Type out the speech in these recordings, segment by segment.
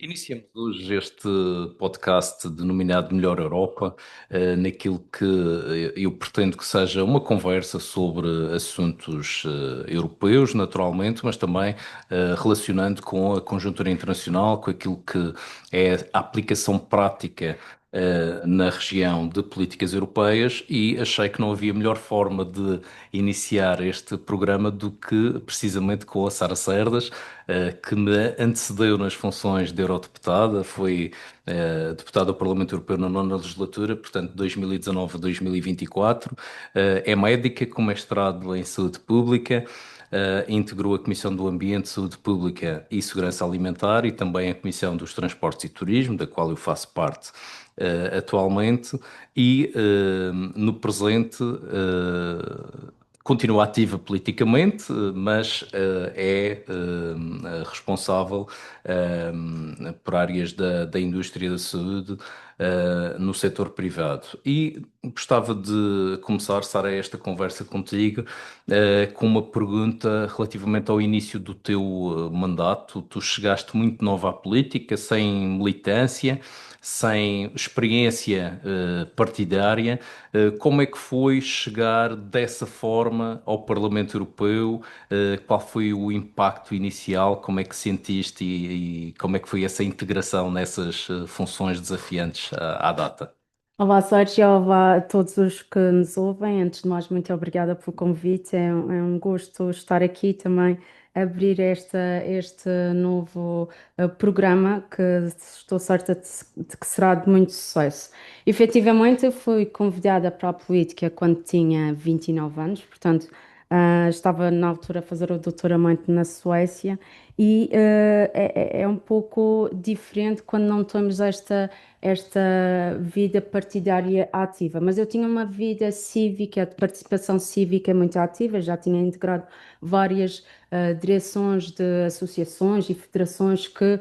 Iniciamos hoje este podcast denominado Melhor Europa, naquilo que eu pretendo que seja uma conversa sobre assuntos europeus, naturalmente, mas também relacionando com a conjuntura internacional, com aquilo que é a aplicação prática na região de políticas europeias e achei que não havia melhor forma de iniciar este programa do que precisamente com a Sara Cerdas, que me antecedeu nas funções de eurodeputada, foi deputada ao Parlamento Europeu na nona legislatura, portanto 2019 a 2024, é médica com mestrado em saúde pública. Integrou a Comissão do Ambiente, Saúde Pública e Segurança Alimentar e também a Comissão dos Transportes e Turismo, da qual eu faço parte atualmente, e no presente continua ativa politicamente, mas é responsável por áreas da indústria da saúde no setor privado. E gostava de começar, Sara, esta conversa contigo com uma pergunta relativamente ao início do teu mandato. Tu chegaste muito nova à política, sem militância, sem experiência partidária. Como é que foi chegar dessa forma ao Parlamento Europeu? Qual foi o impacto inicial? Como é que sentiste e como é que foi essa integração nessas funções desafiantes à data? Olá, Sérgio, olá a todos os que nos ouvem. Antes de mais, muito obrigada pelo convite. É um gosto estar aqui também, abrir este novo programa que estou certa de que será de muito sucesso. Efetivamente, eu fui convidada para a política quando tinha 29 anos, portanto, estava na altura a fazer o doutoramento na Suécia e é um pouco diferente quando não temos esta vida partidária ativa, mas eu tinha uma vida cívica, de participação cívica muito ativa, já tinha integrado várias direções de associações e federações que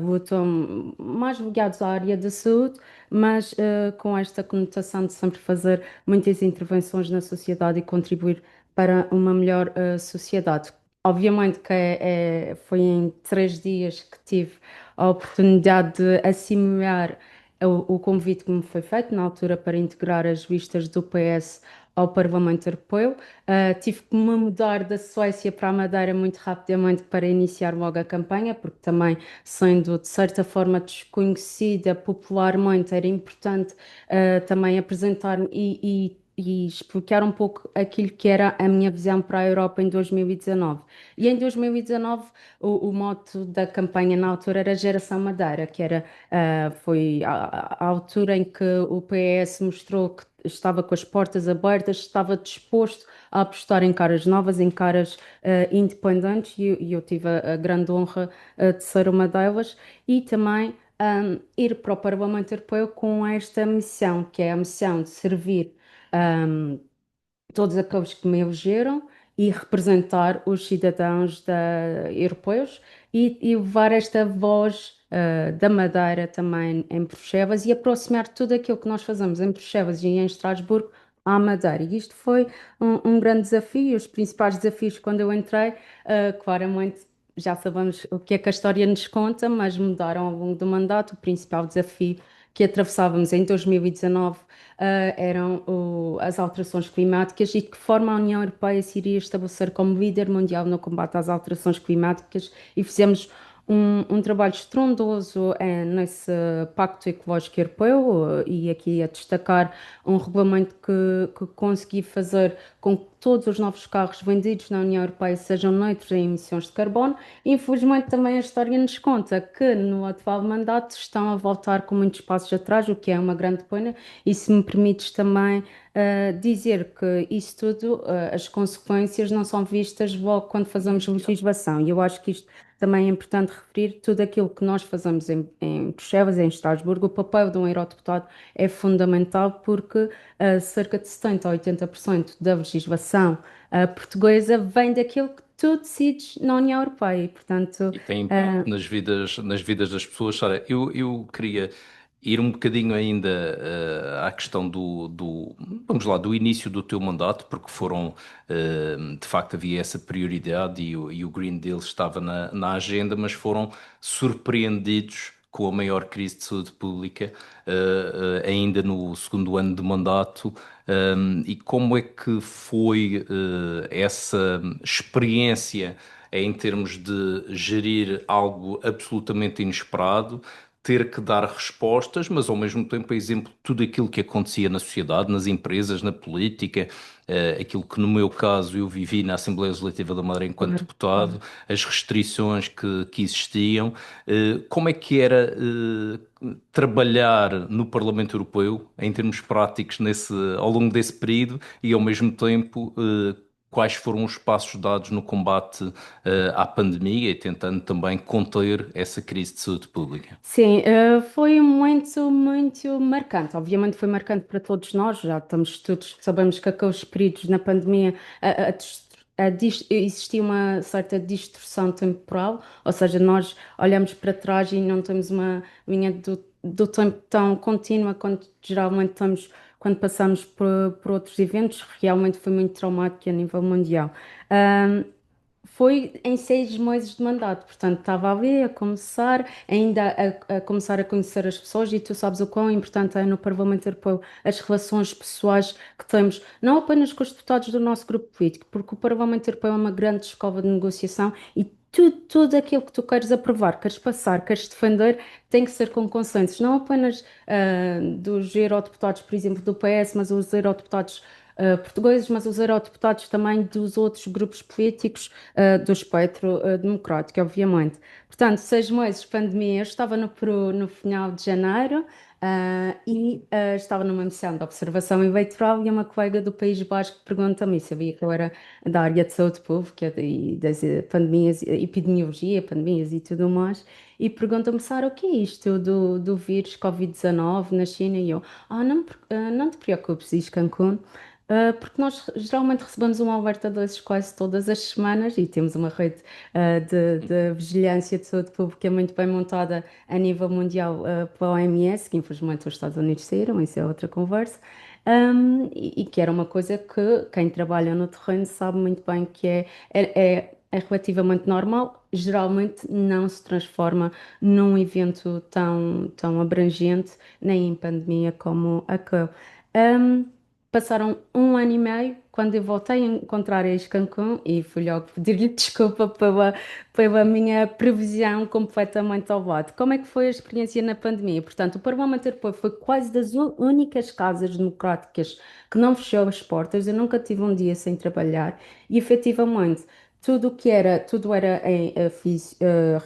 lutam mais ligados à área da saúde, mas com esta conotação de sempre fazer muitas intervenções na sociedade e contribuir para uma melhor sociedade. Obviamente que foi em 3 dias que tive a oportunidade de assimilar o convite que me foi feito na altura para integrar as listas do PS ao Parlamento Europeu. Tive que me mudar da Suécia para a Madeira muito rapidamente para iniciar logo a campanha, porque também, sendo de certa forma desconhecida popularmente, era importante também apresentar-me e explicar um pouco aquilo que era a minha visão para a Europa em 2019. E em 2019, o mote da campanha na altura era Geração Madeira, que era foi a altura em que o PS mostrou que estava com as portas abertas, estava disposto a apostar em caras novas, em caras independentes, e eu tive a grande honra de ser uma delas, e também ir para o Parlamento Europeu com esta missão, que é a missão de servir um, todos aqueles que me elegeram e representar os cidadãos europeus e levar esta voz da Madeira também em Bruxelas e aproximar tudo aquilo que nós fazemos em Bruxelas e em Estrasburgo à Madeira. E isto foi um grande desafio. Os principais desafios quando eu entrei, claramente. Já sabemos o que é que a história nos conta, mas mudaram ao longo do mandato. O principal desafio que atravessávamos em 2019 eram as alterações climáticas e de que forma a União Europeia se iria estabelecer como líder mundial no combate às alterações climáticas e fizemos um trabalho estrondoso nesse Pacto Ecológico Europeu e aqui a destacar um regulamento que consegui fazer com que todos os novos carros vendidos na União Europeia sejam neutros em emissões de carbono. Infelizmente também a história nos conta que no atual mandato estão a voltar com muitos passos atrás, o que é uma grande pena, e se me permites também dizer que isso tudo, as consequências não são vistas logo quando fazemos legislação. E eu acho que isto também é importante referir tudo aquilo que nós fazemos em Bruxelas, em Estrasburgo. O papel de um eurodeputado é fundamental porque cerca de 70 a 80% da legislação portuguesa vem daquilo que tu decides na União Europeia. E, portanto, E tem impacto nas vidas das pessoas. Sara, eu queria ir um bocadinho ainda à questão vamos lá, do início do teu mandato, porque de facto havia essa prioridade e o Green Deal estava na agenda, mas foram surpreendidos com a maior crise de saúde pública, ainda no segundo ano de mandato. E como é que foi, essa experiência em termos de gerir algo absolutamente inesperado? Ter que dar respostas, mas ao mesmo tempo é exemplo de tudo aquilo que acontecia na sociedade, nas empresas, na política, aquilo que no meu caso eu vivi na Assembleia Legislativa da Madeira enquanto Claro. deputado, as restrições que existiam. Como é que era trabalhar no Parlamento Europeu em termos práticos ao longo desse período e ao mesmo tempo quais foram os passos dados no combate à pandemia e tentando também conter essa crise de saúde pública? Sim, foi muito, muito marcante. Obviamente foi marcante para todos nós, já estamos todos, sabemos que aqueles períodos na pandemia existia uma certa distorção temporal, ou seja, nós olhamos para trás e não temos uma linha do tempo tão contínua quanto geralmente estamos quando passamos por outros eventos. Realmente foi muito traumático a nível mundial. Foi em 6 meses de mandato, portanto estava ali a começar, ainda a começar a conhecer as pessoas e tu sabes o quão importante é no Parlamento Europeu as relações pessoais que temos, não apenas com os deputados do nosso grupo político, porque o Parlamento Europeu é uma grande escova de negociação e tudo aquilo que tu queres aprovar, queres passar, queres defender, tem que ser com consensos, não apenas dos eurodeputados, por exemplo, do PS, mas os eurodeputados portugueses, mas os eurodeputados também dos outros grupos políticos do espectro democrático, obviamente. Portanto, 6 meses de pandemia, eu estava no Peru no final de janeiro. Estava numa missão de observação eleitoral e uma colega do País Basco pergunta-me, sabia que eu era da área de saúde pública e das pandemias, epidemiologia, pandemias e tudo mais, e pergunta-me, Sara, o que é isto do vírus Covid-19 na China? E eu, não te preocupes, diz Cancún. Porque nós geralmente recebemos um alerta desses quase todas as semanas e temos uma rede de vigilância de saúde pública muito bem montada a nível mundial pela OMS, que infelizmente os Estados Unidos saíram, isso é outra conversa, e que era uma coisa que quem trabalha no terreno sabe muito bem que é relativamente normal, geralmente não se transforma num evento tão abrangente, nem em pandemia como aquele. Um, Passaram 1 ano e meio quando eu voltei a encontrar ex-Cancún e fui logo pedir-lhe desculpa pela minha previsão completamente ao lado. Como é que foi a experiência na pandemia? Portanto, o Parlamento Europeu foi quase das únicas casas democráticas que não fechou as portas. Eu nunca tive um dia sem trabalhar e, efetivamente, tudo era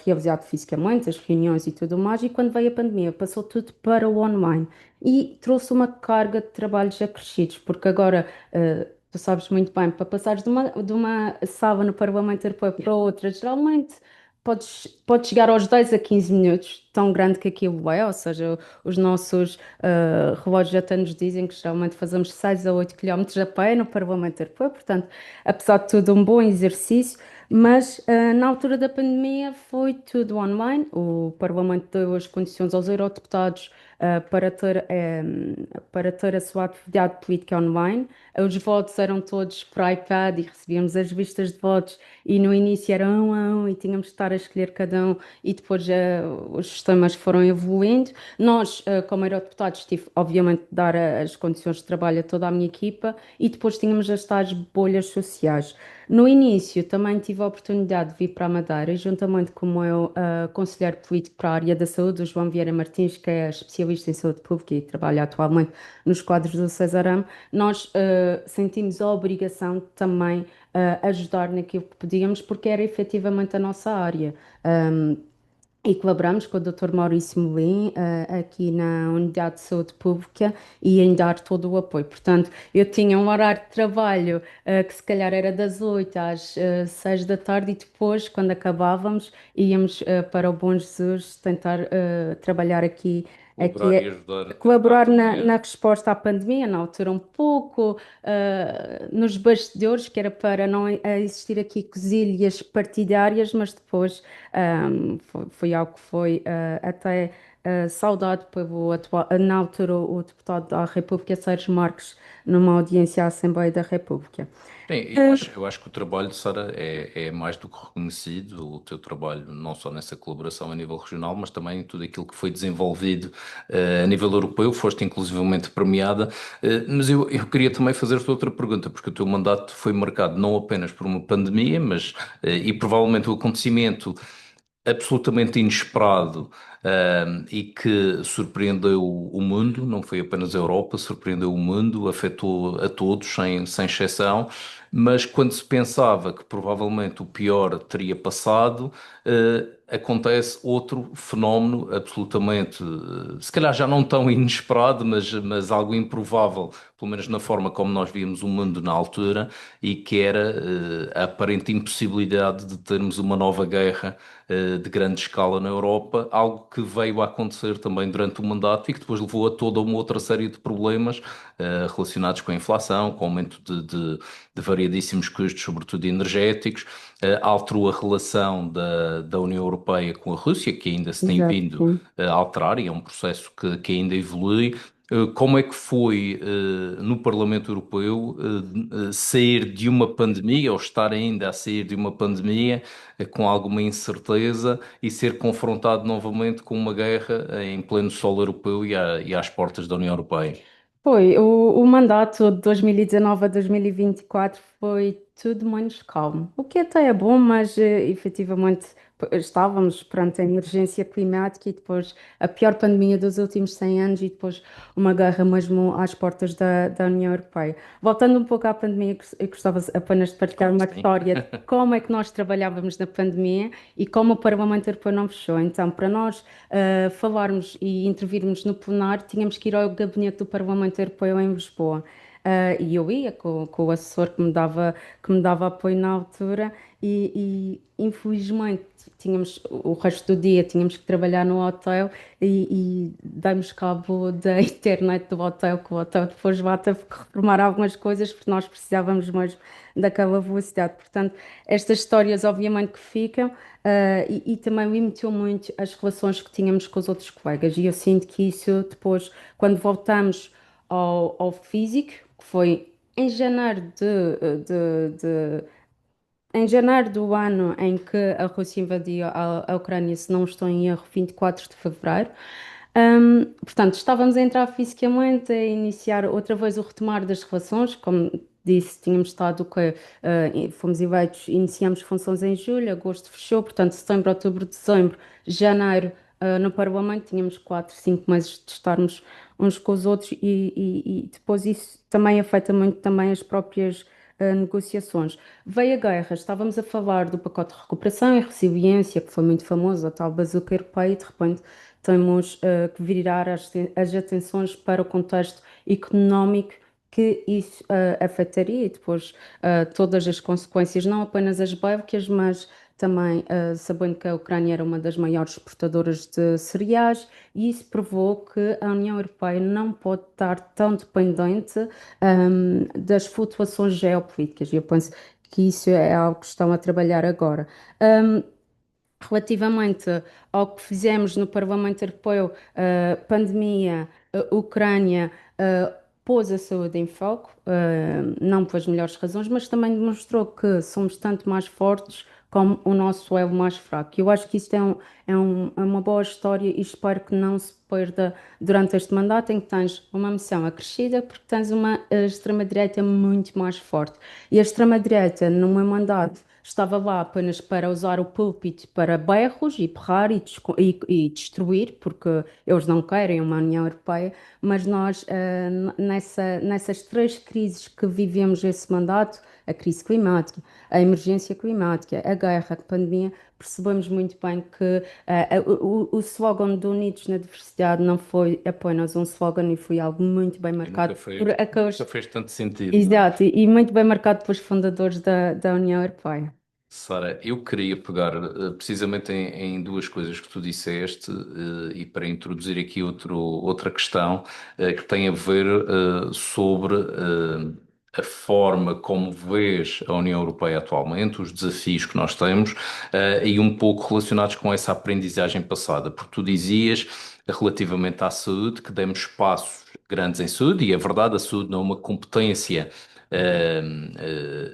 realizado fisicamente, as reuniões e tudo mais, e quando veio a pandemia, passou tudo para o online e trouxe uma carga de trabalhos acrescidos, porque agora, tu sabes muito bem, para passares de uma sala no Parlamento Europeu para outra, geralmente podes chegar aos 10 a 15 minutos, tão grande que aquilo é, ou seja, os nossos relógios até nos dizem que geralmente fazemos 6 a 8 quilómetros a pé no Parlamento Europeu, portanto, apesar de tudo, um bom exercício. Mas na altura da pandemia foi tudo online. O Parlamento deu as condições aos eurodeputados para ter a sua atividade política online. Os votos eram todos por iPad e recebíamos as vistas de votos e no início era um a um e tínhamos de estar a escolher cada um e depois os sistemas foram evoluindo. Nós, como eurodeputados, tive obviamente de dar as condições de trabalho a toda a minha equipa e depois tínhamos as tais bolhas sociais. No início também tive a oportunidade de vir para a Madeira, juntamente com o meu conselheiro político para a área da saúde, o João Vieira Martins, que é especialista em saúde pública e trabalha atualmente nos quadros do Cesarame. Nós sentimos a obrigação de também ajudar naquilo que podíamos, porque era efetivamente a nossa área. E colaboramos com o Dr. Maurício Melim, aqui na Unidade de Saúde Pública e em dar todo o apoio. Portanto, eu tinha um horário de trabalho, que se calhar era das 8 às 6 da tarde e depois, quando acabávamos, íamos para o Bom Jesus tentar trabalhar aqui Colaborar e ajudar a colaborar na atender. resposta à pandemia, na altura um pouco, nos bastidores, que era para não existir aqui quesilhas partidárias, mas depois foi algo que foi até saudado pelo atual, na altura, o deputado da República, Sérgio Marques, numa audiência à Assembleia da República. Bem, eu acho que o trabalho, Sara, é mais do que reconhecido, o teu trabalho, não só nessa colaboração a nível regional, mas também em tudo aquilo que foi desenvolvido a nível europeu, foste inclusivamente premiada. Mas eu queria também fazer-te outra pergunta, porque o teu mandato foi marcado não apenas por uma pandemia, mas e provavelmente o acontecimento absolutamente inesperado, e que surpreendeu o mundo, não foi apenas a Europa, surpreendeu o mundo, afetou a todos, sem exceção, mas quando se pensava que provavelmente o pior teria passado, acontece outro fenómeno absolutamente, se calhar já não tão inesperado, mas algo improvável, pelo menos na forma como nós víamos o mundo na altura, e que era a aparente impossibilidade de termos uma nova guerra de grande escala na Europa, algo que veio a acontecer também durante o mandato e que depois levou a toda uma outra série de problemas relacionados com a inflação, com o aumento de variadíssimos custos, sobretudo energéticos, alterou a relação da União Europeia com a Rússia, que ainda se tem Exato, vindo sim. a alterar e é um processo que ainda evolui. Como é que foi no Parlamento Europeu sair de uma pandemia ou estar ainda a sair de uma pandemia com alguma incerteza e ser confrontado novamente com uma guerra em pleno solo europeu e às portas da União Europeia? Foi, o mandato de 2019 a 2024 foi tudo menos calmo, o que até é bom, mas efetivamente estávamos perante a emergência climática e depois a pior pandemia dos últimos 100 anos e depois uma guerra mesmo às portas da União Europeia. Voltando um pouco à pandemia, eu gostava apenas de partilhar Claro uma que sim. história de como é que nós trabalhávamos na pandemia e como o Parlamento Europeu não fechou. Então, para nós falarmos e intervirmos no plenário, tínhamos que ir ao gabinete do Parlamento Europeu em Lisboa. E eu ia com o assessor que me dava apoio na altura infelizmente tínhamos o resto do dia tínhamos que trabalhar no hotel e demos cabo da internet do hotel, que o hotel depois lá teve que reformar algumas coisas porque nós precisávamos mesmo daquela velocidade. Portanto, estas histórias obviamente que ficam, e também limitou muito as relações que tínhamos com os outros colegas. E eu sinto que isso depois, quando voltamos ao físico, que foi em janeiro em janeiro do ano em que a Rússia invadiu a Ucrânia, se não estou em erro, 24 de fevereiro. Portanto, estávamos a entrar fisicamente, a iniciar outra vez o retomar das relações. Como disse, tínhamos estado que fomos eleitos, iniciamos funções em julho, agosto fechou, portanto, setembro, outubro, dezembro, janeiro, no Parlamento, tínhamos 4, 5 meses de estarmos uns com os outros e depois isso também afeta muito também as próprias negociações. Veio a guerra, estávamos a falar do pacote de recuperação e resiliência, que foi muito famoso, a tal bazuca europeia, e de repente temos que virar as atenções para o contexto económico que isso afetaria e depois todas as consequências, não apenas as bélicas, mas também sabendo que a Ucrânia era uma das maiores exportadoras de cereais, e isso provou que a União Europeia não pode estar tão dependente das flutuações geopolíticas. E eu penso que isso é algo que estão a trabalhar agora. Um, Relativamente ao que fizemos no Parlamento Europeu, pandemia, Ucrânia, pôs a saúde em foco, não pelas melhores razões, mas também demonstrou que somos tanto mais fortes como o nosso elo mais fraco. Eu acho que isto é uma boa história e espero que não se perda durante este mandato, em que tens uma missão acrescida, porque tens uma extrema-direita muito mais forte. E a extrema-direita, no meu mandato, estava lá apenas para usar o púlpito para berros e berrar e destruir, porque eles não querem uma União Europeia, mas nós, nessas três crises que vivemos esse mandato, a crise climática, a emergência climática, a guerra, a pandemia, percebemos muito bem que o slogan de Unidos na Diversidade não foi apenas um slogan e foi algo muito bem E marcado por nunca aqueles. fez tanto sentido, não é? Exato, e muito bem marcado pelos fundadores da União Europeia. Sara, eu queria pegar precisamente em duas coisas que tu disseste e para introduzir aqui outra questão que tem a ver sobre a forma como vês a União Europeia atualmente, os desafios que nós temos, e um pouco relacionados com essa aprendizagem passada, porque tu dizias relativamente à saúde que demos passos grandes em saúde, e é verdade, a saúde não é uma competência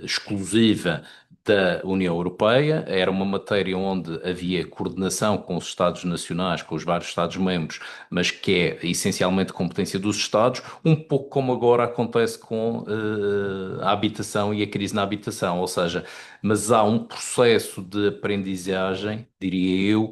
exclusiva da União Europeia, era uma matéria onde havia coordenação com os Estados nacionais, com os vários Estados-membros, mas que é essencialmente competência dos Estados, um pouco como agora acontece com a habitação e a crise na habitação, ou seja, mas há um processo de aprendizagem, diria eu,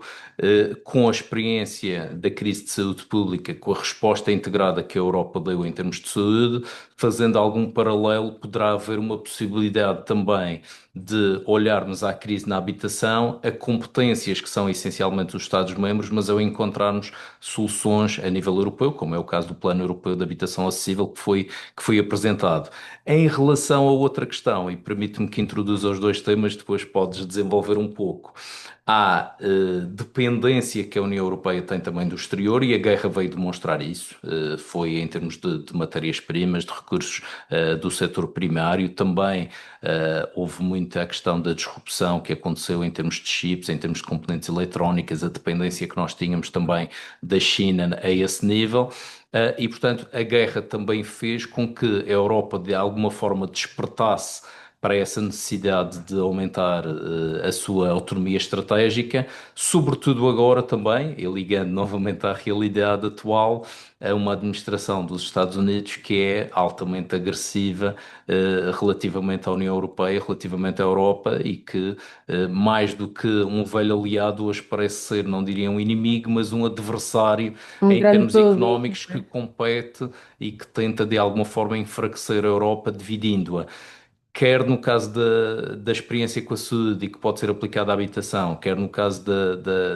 com a experiência da crise de saúde pública, com a resposta integrada que a Europa deu em termos de saúde, fazendo algum paralelo, poderá haver uma possibilidade também de olharmos à crise na habitação, a competências que são essencialmente dos Estados-membros, mas ao encontrarmos soluções a nível europeu, como é o caso do Plano Europeu de Habitação Acessível que foi apresentado. Em relação a outra questão, e permite-me que introduza os dois temas, depois podes desenvolver um pouco. Há dependência que a União Europeia tem também do exterior e a guerra veio demonstrar isso. Foi em termos de matérias-primas, de recursos do setor primário. Também houve muita a questão da disrupção que aconteceu em termos de chips, em termos de componentes eletrónicas, a dependência que nós tínhamos também da China a esse nível. E, portanto, a guerra também fez com que a Europa, de alguma forma, despertasse para essa necessidade de aumentar a sua autonomia estratégica, sobretudo agora também, e ligando novamente à realidade atual, a uma administração dos Estados Unidos que é altamente agressiva relativamente à União Europeia, relativamente à Europa e que, mais do que um velho aliado, hoje parece ser, não diria um inimigo, mas um adversário Um em grande termos problema. económicos que compete e que tenta de alguma forma enfraquecer a Europa, dividindo-a quer no caso da experiência com a saúde e que pode ser aplicada à habitação, quer no caso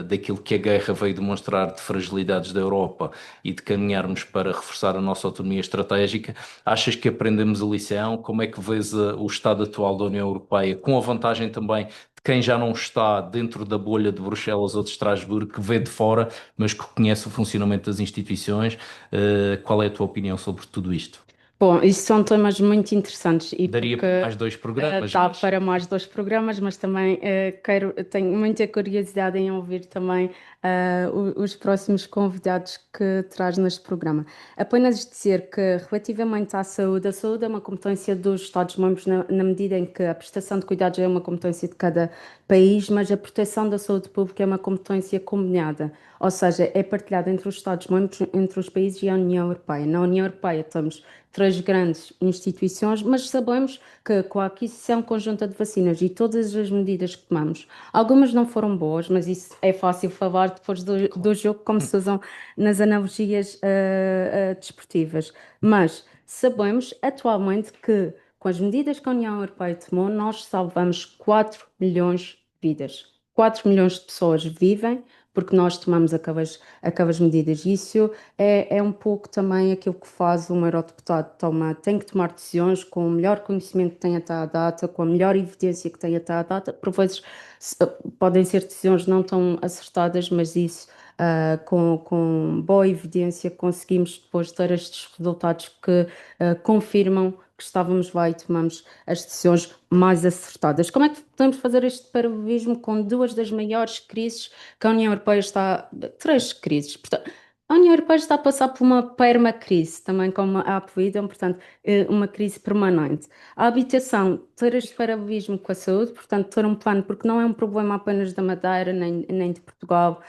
daquilo que a guerra veio demonstrar de fragilidades da Europa e de caminharmos para reforçar a nossa autonomia estratégica, achas que aprendemos a lição? Como é que vês o estado atual da União Europeia, com a vantagem também de quem já não está dentro da bolha de Bruxelas ou de Estrasburgo, que vê de fora, mas que conhece o funcionamento das instituições? Qual é a tua opinião sobre tudo isto? Bom, isso são temas muito interessantes e Daria porque para mais dois programas, dá mas para mais dois programas, mas também tenho muita curiosidade em ouvir também os próximos convidados que traz neste programa. Apenas dizer que relativamente à saúde, a saúde é uma competência dos Estados-membros na medida em que a prestação de cuidados é uma competência de cada país, mas a proteção da saúde pública é uma competência combinada, ou seja, é partilhada entre os Estados-membros, entre os países e a União Europeia. Na União Europeia temos três grandes instituições, mas sabemos que com a aquisição conjunta de vacinas e todas as medidas que tomamos, algumas não foram boas, mas isso é fácil falar depois do jogo, como se usam nas analogias desportivas. Mas sabemos atualmente que com as medidas que a União Europeia tomou, nós salvamos 4 milhões de vidas. 4 milhões de pessoas vivem porque nós tomamos aquelas medidas. Isso é um pouco também aquilo que faz um eurodeputado. Tem que tomar decisões com o melhor conhecimento que tem até à data, com a melhor evidência que tem até à data. Por vezes podem ser decisões não tão acertadas, mas isso, com boa evidência, conseguimos depois ter estes resultados que confirmam que estávamos lá e tomamos as decisões mais acertadas. Como é que podemos fazer este paralelismo com duas das maiores crises que a União Europeia está, três crises? Portanto, a União Europeia está a passar por uma permacrise, também como a apelidam, portanto, uma crise permanente. A habitação, ter este paralelismo com a saúde, portanto, ter um plano, porque não é um problema apenas da Madeira, nem de Portugal,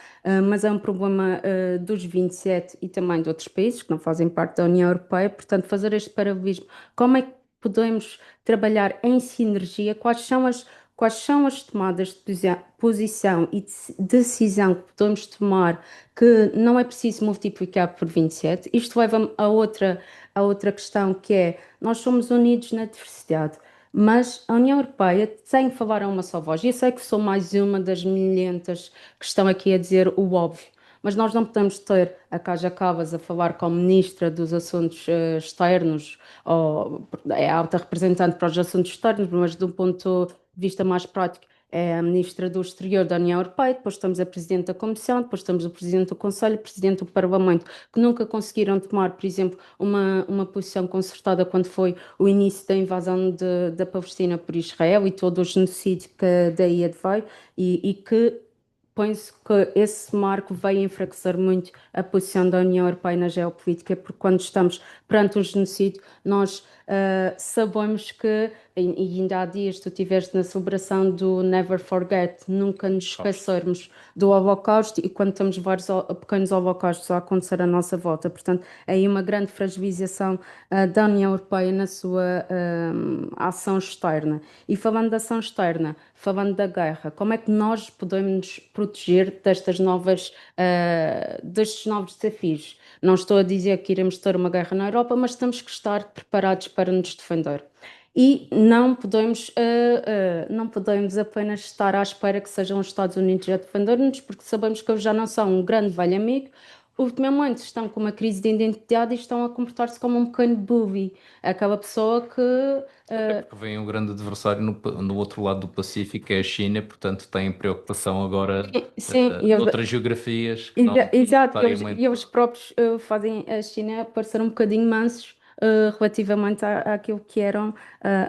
mas é um problema dos 27 e também de outros países que não fazem parte da União Europeia, portanto, fazer este paralelismo. Como é que podemos trabalhar em sinergia? Quais são as tomadas de posição e de decisão que podemos tomar que não é preciso multiplicar por 27? Isto leva-me a outra questão que é, nós somos unidos na diversidade, mas a União Europeia tem que falar a uma só voz. E eu sei que sou mais uma das milhentas que estão aqui a dizer o óbvio, mas nós não podemos ter a Kaja Kallas a falar como ministra dos Assuntos Externos, ou é a alta representante para os assuntos externos, mas de um ponto de vista mais prático, é a Ministra do Exterior da União Europeia, depois temos a Presidente da Comissão, depois temos o Presidente do Conselho, o Presidente do Parlamento, que nunca conseguiram tomar, por exemplo, uma posição concertada quando foi o início da invasão da Palestina por Israel e todo o genocídio que daí adveio e que penso que esse marco veio enfraquecer muito a posição da União Europeia na geopolítica, porque quando estamos perante um genocídio, nós sabemos que, e ainda há dias tu estiveste na celebração do Never Forget, nunca nos Fausto. esquecermos do Holocausto, e quando temos vários pequenos holocaustos a acontecer à nossa volta. Portanto, é aí uma grande fragilização da União Europeia na sua ação externa. E falando da ação externa, falando da guerra, como é que nós podemos nos proteger destes novos desafios? Não estou a dizer que iremos ter uma guerra na Europa, mas temos que estar preparados para nos defender. E não podemos apenas estar à espera que sejam os Estados Unidos a defender-nos, porque sabemos que eles já não são um grande velho amigo. Ultimamente estão com uma crise de identidade e estão a comportar-se como um pequeno bully, aquela pessoa que Até eh, porque vem um grande adversário no outro lado do Pacífico, que é a China, portanto têm preocupação agora sim, e eles, noutras geografias que não exato, necessariamente. e eles próprios fazem a China parecer um bocadinho mansos relativamente àquilo que eram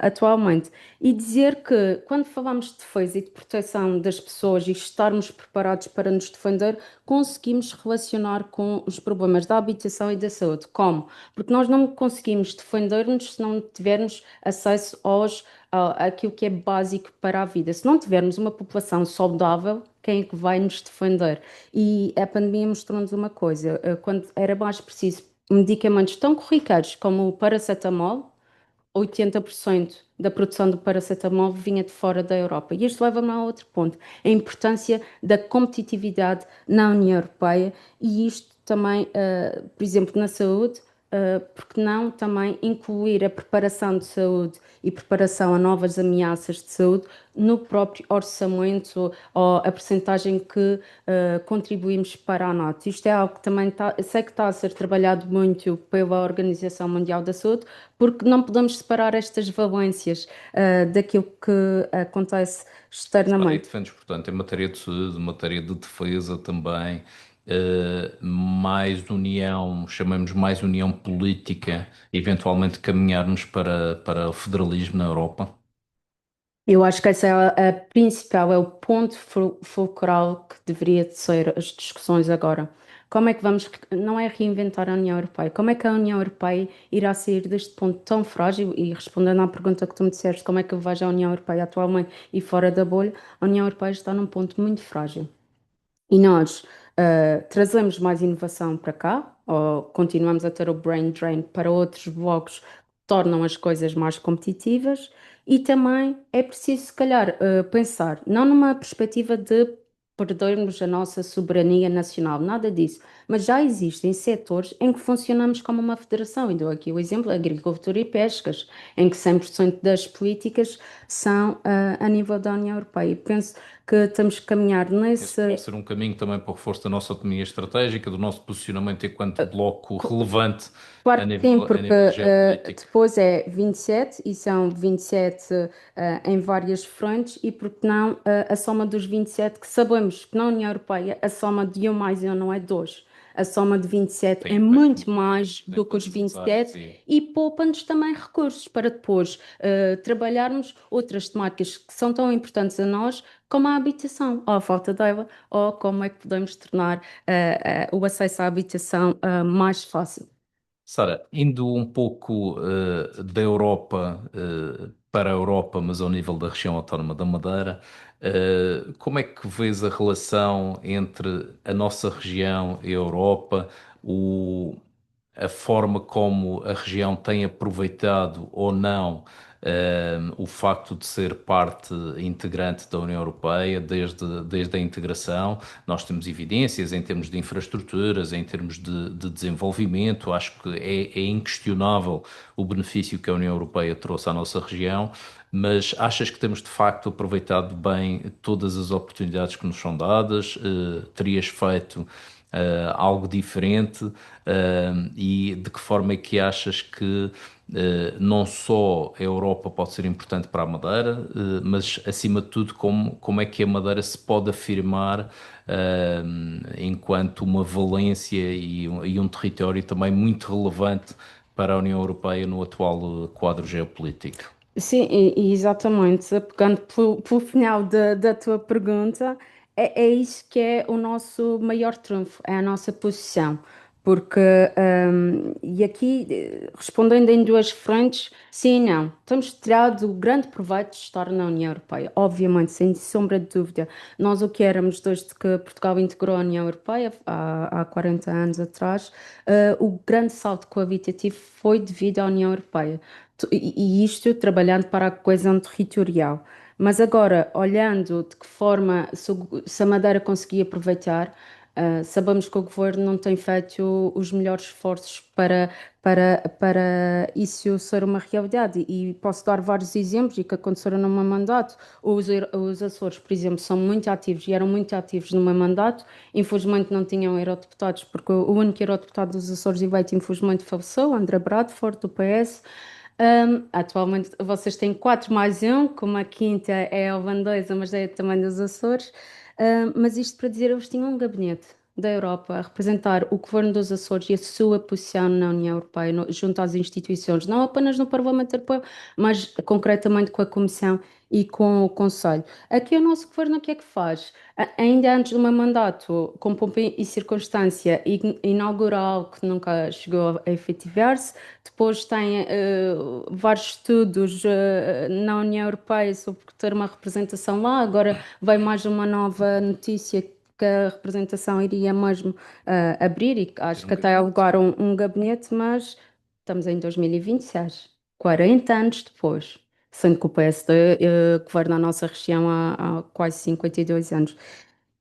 atualmente. E dizer que quando falamos de defesa e de proteção das pessoas e estarmos preparados para nos defender, conseguimos relacionar com os problemas da habitação e da saúde. Como? Porque nós não conseguimos defender-nos se não tivermos acesso àquilo que é básico para a vida. Se não tivermos uma população saudável, quem é que vai nos defender? E a pandemia mostrou-nos uma coisa: quando era mais preciso medicamentos tão corriqueiros como o paracetamol, 80% da produção do paracetamol vinha de fora da Europa. E isto leva-me a outro ponto: a importância da competitividade na União Europeia e isto também, por exemplo, na saúde. Porque não também incluir a preparação de saúde e preparação a novas ameaças de saúde no próprio orçamento ou a percentagem que contribuímos para a NATO. Isto é algo que também sei que está a ser trabalhado muito pela Organização Mundial da Saúde, porque não podemos separar estas valências daquilo que acontece Sara, e externamente. defendes, portanto, em matéria de saúde, matéria de defesa também, mais união, chamamos mais união política, eventualmente caminharmos para o federalismo na Europa. Eu acho que essa é a principal, é o ponto fulcral que deveria de ser as discussões agora. Como é que vamos, não é reinventar a União Europeia, como é que a União Europeia irá sair deste ponto tão frágil? E respondendo à pergunta que tu me disseste, como é que eu vejo a União Europeia atualmente e fora da bolha, a União Europeia está num ponto muito frágil. E nós trazemos mais inovação para cá, ou continuamos a ter o brain drain para outros blocos que tornam as coisas mais competitivas, e também é preciso, se calhar, pensar, não numa perspectiva de perdermos a nossa soberania nacional, nada disso, mas já existem setores em que funcionamos como uma federação, e dou aqui o exemplo da agricultura e pescas, em que 100% das políticas são a nível da União Europeia. E penso que temos que caminhar Esse podia nesse. ser um caminho também para o reforço da nossa autonomia estratégica, do nosso posicionamento enquanto bloco relevante Claro que sim, a porque nível geopolítico. depois é 27 e são 27 em várias frentes e porque não a soma dos 27 que sabemos que na União Europeia a soma de um mais um não é dois. A soma de 27 Tem é efeitos, muito mais tem do que os efeitos vinte e necessários sete e e poupa-nos também recursos para depois trabalharmos outras temáticas que são tão importantes a nós como a habitação, ou a falta dela, ou como é que podemos tornar o acesso à habitação mais fácil. Sara, indo um pouco da Europa para a Europa, mas ao nível da região autónoma da Madeira, como é que vês a relação entre a nossa região e a Europa, o, a forma como a região tem aproveitado ou não o facto de ser parte integrante da União Europeia desde a integração? Nós temos evidências em termos de infraestruturas, em termos de desenvolvimento, acho que é inquestionável o benefício que a União Europeia trouxe à nossa região, mas achas que temos de facto aproveitado bem todas as oportunidades que nos são dadas? Terias feito algo diferente? E de que forma é que achas que Não só a Europa pode ser importante para a Madeira, mas acima de tudo como é que a Madeira se pode afirmar eh, enquanto uma valência e um território também muito relevante para a União Europeia no atual quadro geopolítico. Sim, exatamente. Pegando pelo final da tua pergunta, é isso que é o nosso maior trunfo, é a nossa posição. Porque, e aqui, respondendo em duas frentes, sim e não. Temos tirado grande proveito de estar na União Europeia, obviamente, sem sombra de dúvida. Nós o que éramos desde que Portugal integrou a União Europeia, há 40 anos atrás, o grande salto qualitativo foi devido à União Europeia. E isto trabalhando para a coesão territorial. Mas agora, olhando de que forma se a Madeira conseguia aproveitar, sabemos que o governo não tem feito os melhores esforços para isso ser uma realidade. E posso dar vários exemplos e que aconteceram no meu mandato. Os Açores, por exemplo, são muito ativos e eram muito ativos no meu mandato. Infelizmente não tinham eurodeputados, porque o único eurodeputado dos Açores eleito, infelizmente, faleceu, André Bradford, do PS. Atualmente vocês têm quatro mais um, como a quinta é a holandesa, mas é também dos Açores. Mas isto para dizer, eles tinham um gabinete da Europa a representar o governo dos Açores e a sua posição na União Europeia, junto às instituições, não apenas no Parlamento Europeu, mas concretamente com a Comissão e com o Conselho. Aqui o nosso governo o que é que faz? Ainda antes do meu mandato, com pompa e circunstância, inaugura algo que nunca chegou a efetivar-se. Depois tem vários estudos na União Europeia sobre ter uma representação lá. Agora vai mais uma nova notícia que a representação iria mesmo abrir e Ter acho um que até gabinete. alugar um gabinete, mas estamos em 2026, 40 anos depois, sendo que o PSD governa a nossa região há quase 52 anos.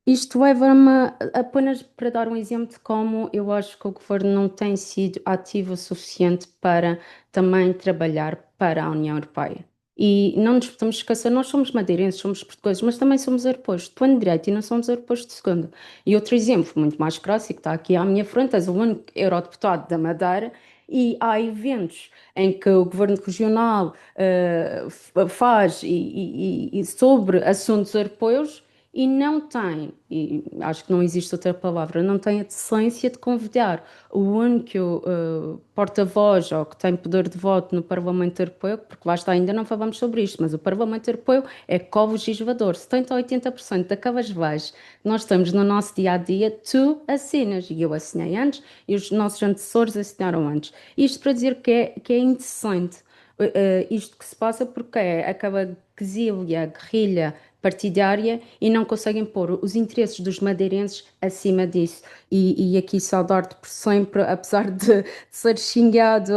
Isto leva-me apenas para dar um exemplo de como eu acho que o governo não tem sido ativo o suficiente para também trabalhar para a União Europeia. E não nos podemos esquecer, nós somos madeirenses, somos portugueses, mas também somos europeus de plano direito e não somos europeus de segunda. E outro exemplo, muito mais clássico, está aqui à minha frente, és o único eurodeputado da Madeira e há eventos em que o governo regional faz e sobre assuntos europeus e não tem, e acho que não existe outra palavra, não tem a decência de convidar o único porta-voz ou que tem poder de voto no Parlamento Europeu, porque lá está, ainda não falamos sobre isto, mas o Parlamento Europeu é co-legislador. 70 a 80% daquelas leis que nós temos no nosso dia a dia, tu assinas, e eu assinei antes, e os nossos antecessores assinaram antes. Isto para dizer que é indecente. Isto que se passa porque é aquela quesilha, guerrilha partidária e não conseguem pôr os interesses dos madeirenses acima disso. E aqui saudar-te por sempre, apesar de ser xingado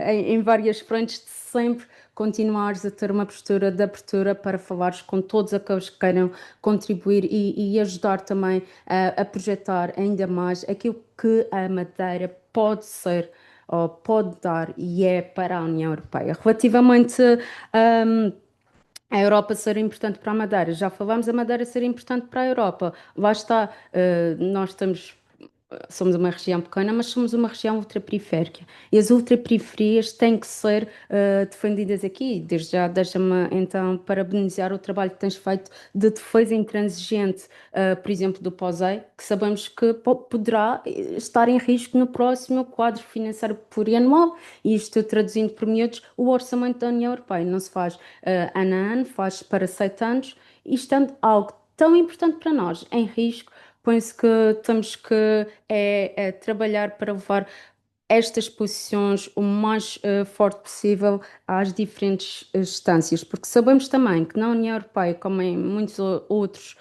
em várias frentes, de sempre continuares a ter uma postura de abertura para falares com todos aqueles que queiram contribuir e ajudar também a projetar ainda mais aquilo que a Madeira pode ser ou pode dar e é para a União Europeia. Relativamente a Europa ser importante para a Madeira. Já falamos a Madeira ser importante para a Europa. Lá está, nós somos uma região pequena, mas somos uma região ultraperiférica. E as ultraperiferias têm que ser defendidas aqui. Desde já, deixa-me então parabenizar o trabalho que tens feito de defesa intransigente, por exemplo, do POSEI, que sabemos que poderá estar em risco no próximo quadro financeiro plurianual. E isto traduzindo por miúdos, o orçamento da União Europeia não se faz ano a ano, faz para 7 anos, e estando algo tão importante para nós em risco, penso que temos que trabalhar para levar estas posições o mais forte possível às diferentes instâncias, porque sabemos também que na União Europeia, como em muitos outros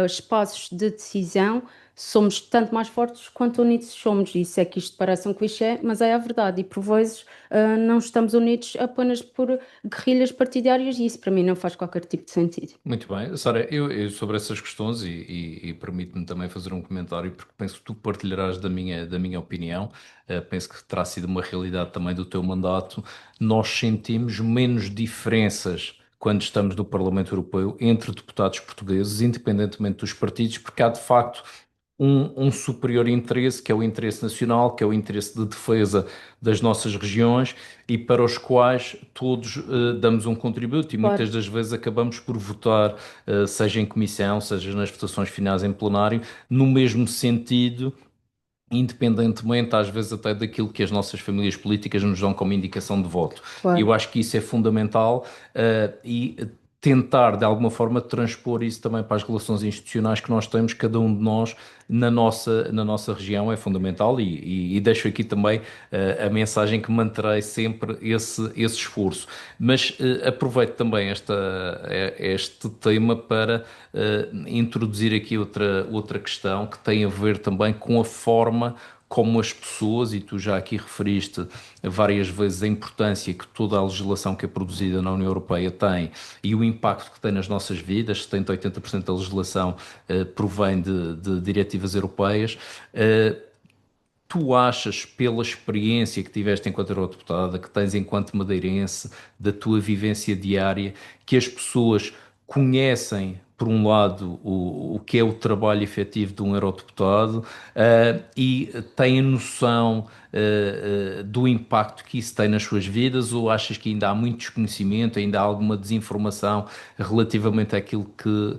espaços de decisão, somos tanto mais fortes quanto unidos somos. Isso é que isto parece um clichê, mas é a verdade. E por vezes não estamos unidos apenas por guerrilhas partidárias, e isso para mim não faz qualquer tipo de sentido. Muito bem. Sara, eu sobre essas questões e permite-me também fazer um comentário, porque penso que tu partilharás da minha opinião. Penso que terá sido uma realidade também do teu mandato. Nós sentimos menos diferenças quando estamos no Parlamento Europeu entre deputados portugueses, independentemente dos partidos, porque há de facto um superior interesse, que é o interesse nacional, que é o interesse de defesa das nossas regiões e para os quais todos damos um contributo e Claro. muitas das vezes acabamos por votar, seja em comissão, seja nas votações finais em plenário, no mesmo sentido, independentemente às vezes até daquilo que as nossas famílias políticas nos dão como indicação de voto. Eu Claro. acho que isso é fundamental, e tentar de alguma forma transpor isso também para as relações institucionais que nós temos, cada um de nós na nossa região é fundamental e deixo aqui também a mensagem que manterei sempre esse esforço. Mas aproveito também este tema para introduzir aqui outra questão que tem a ver também com a forma como as pessoas, e tu já aqui referiste várias vezes a importância que toda a legislação que é produzida na União Europeia tem e o impacto que tem nas nossas vidas, 70 a 80% da legislação provém de diretivas europeias. Tu achas, pela experiência que tiveste enquanto eurodeputada, que tens enquanto madeirense, da tua vivência diária, que as pessoas conhecem, por um lado, o que é o trabalho efetivo de um eurodeputado, e têm noção, do impacto que isso tem nas suas vidas, ou achas que ainda há muito desconhecimento, ainda há alguma desinformação relativamente àquilo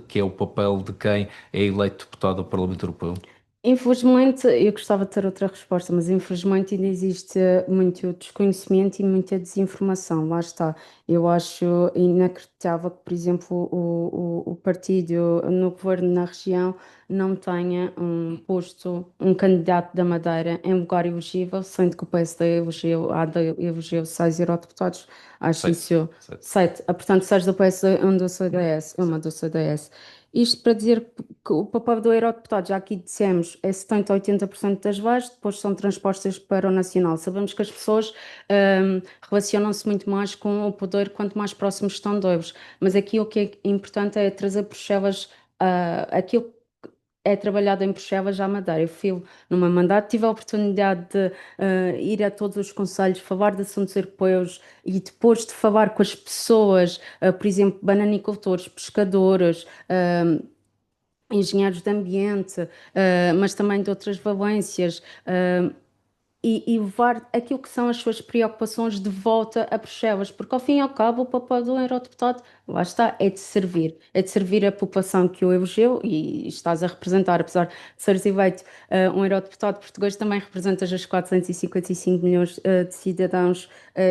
que é o papel de quem é eleito deputado ao Parlamento Europeu? Infelizmente, eu gostava de ter outra resposta, mas infelizmente ainda existe muito desconhecimento e muita desinformação. Lá está. Eu acho inacreditável que, por exemplo, o partido no governo na região não tenha um posto, um candidato da Madeira em lugar elegível, sendo que o PSD elegeu 6 eurodeputados. Acho Sete. isso Sete. 7. Portanto, 6 do PSD, um do CDS, uma do CDS. Isto para dizer que o papel do eurodeputado, já aqui dissemos, é 70 a 80% das vagas, depois são transpostas para o nacional. Sabemos que as pessoas relacionam-se muito mais com o poder quanto mais próximos estão deles, mas aqui o que é importante é trazer Bruxelas, aquilo é trabalhado em Bruxelas à Madeira. Eu fui no meu mandato, tive a oportunidade de ir a todos os conselhos, falar de assuntos europeus e depois de falar com as pessoas, por exemplo, bananicultores, pescadores, engenheiros de ambiente, mas também de outras valências, e levar aquilo que são as suas preocupações de volta a Bruxelas, porque ao fim e ao cabo o papel do eurodeputado, lá está, é de servir a população que o elegeu e estás a representar, apesar de seres eleito um eurodeputado português, também representas os 455 milhões de cidadãos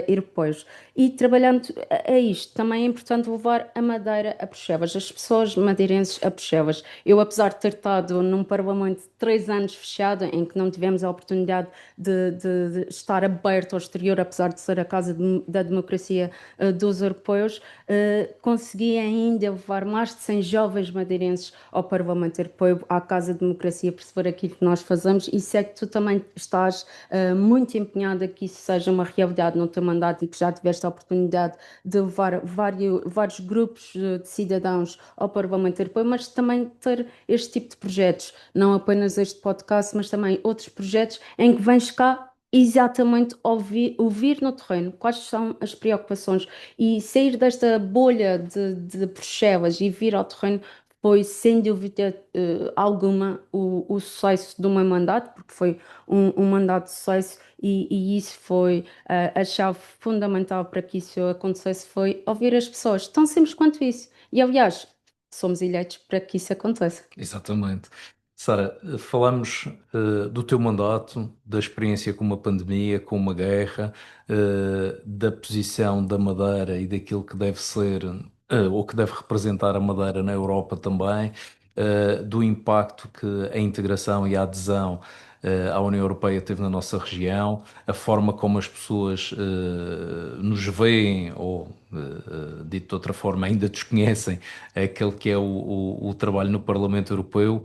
europeus. E trabalhando a isto, também é importante levar a Madeira a Bruxelas, as pessoas madeirenses a Bruxelas. Eu, apesar de ter estado num parlamento de 3 anos fechado, em que não tivemos a oportunidade de estar aberto ao exterior, apesar de ser a casa da democracia dos europeus, consegui ainda levar mais de 100 jovens madeirenses ao Parlamento Europeu, à Casa da Democracia, perceber aquilo que nós fazemos e sei que tu também estás muito empenhada que isso seja uma realidade no teu mandato e que já tiveste a oportunidade de levar vários grupos de cidadãos ao Parlamento Europeu, mas também ter este tipo de projetos, não apenas este podcast, mas também outros projetos em que vens cá exatamente ouvir no terreno quais são as preocupações e sair desta bolha de Bruxelas e vir ao terreno foi, sem dúvida alguma, o sucesso do meu mandato, porque foi um mandato de sucesso e isso foi a chave fundamental para que isso acontecesse, foi ouvir as pessoas, tão simples quanto isso. E, aliás, somos eleitos para que isso aconteça. Exatamente. Sara, falamos do teu mandato, da experiência com uma pandemia, com uma guerra, da posição da Madeira e daquilo que deve ser, ou que deve representar a Madeira na Europa também, do impacto que a integração e a adesão à União Europeia teve na nossa região, a forma como as pessoas nos veem, ou dito de outra forma, ainda desconhecem aquele que é o trabalho no Parlamento Europeu.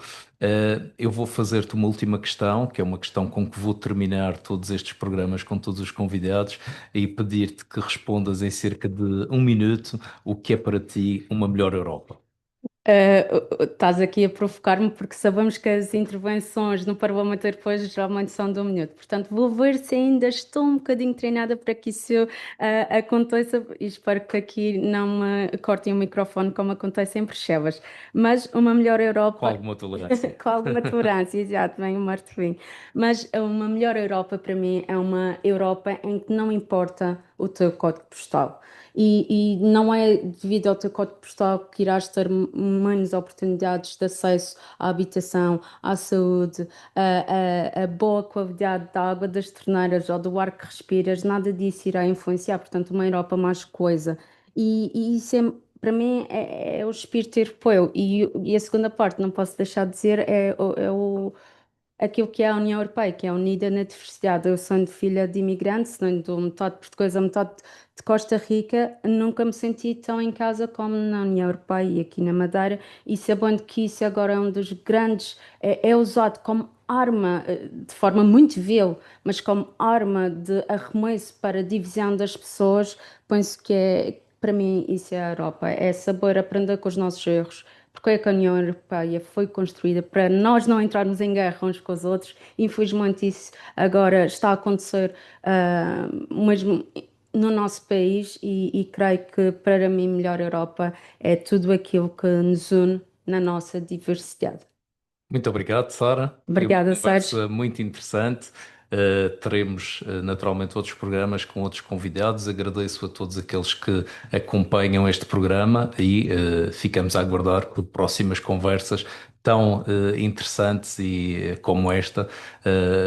Eu vou fazer-te uma última questão, que é uma questão com que vou terminar todos estes programas com todos os convidados, e pedir-te que respondas em cerca de 1 minuto o que é para ti uma melhor Europa. Estás aqui a provocar-me porque sabemos que as intervenções no Parlamento Europeu geralmente são de 1 minuto. Portanto, vou ver se ainda estou um bocadinho treinada para que isso aconteça e espero que aqui não me cortem o microfone como acontece em Bruxelas. Mas uma melhor Com Europa, alguma tolerância. com alguma tolerância, exato, bem o Martelinho. Mas uma melhor Europa para mim é uma Europa em que não importa o teu código postal. E não é devido ao teu código postal que irás ter menos oportunidades de acesso à habitação, à saúde, a boa qualidade da água das torneiras ou do ar que respiras, nada disso irá influenciar. Portanto, uma Europa mais coesa. E isso é, para mim é o espírito europeu. E a segunda parte, não posso deixar de dizer, aquilo que é a União Europeia, que é unida na diversidade. Eu sou filha de imigrantes, sendo metade portuguesa, metade de Costa Rica, nunca me senti tão em casa como na União Europeia e aqui na Madeira, e sabendo que isso agora é um dos grandes, é usado como arma, de forma muito vil, mas como arma de arremesso para a divisão das pessoas, penso que é, para mim, isso é a Europa, é saber aprender com os nossos erros. Porque é que a União Europeia foi construída para nós não entrarmos em guerra uns com os outros. Infelizmente, isso agora está a acontecer mesmo no nosso país, e creio que para mim, melhor Europa é tudo aquilo que nos une na nossa diversidade. Muito obrigado, Sara. Foi uma Obrigada, Sérgio. conversa muito interessante. Teremos naturalmente outros programas com outros convidados. Agradeço a todos aqueles que acompanham este programa e ficamos a aguardar por próximas conversas tão interessantes e como esta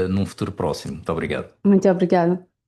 num futuro próximo. Muito obrigado. Muito obrigada.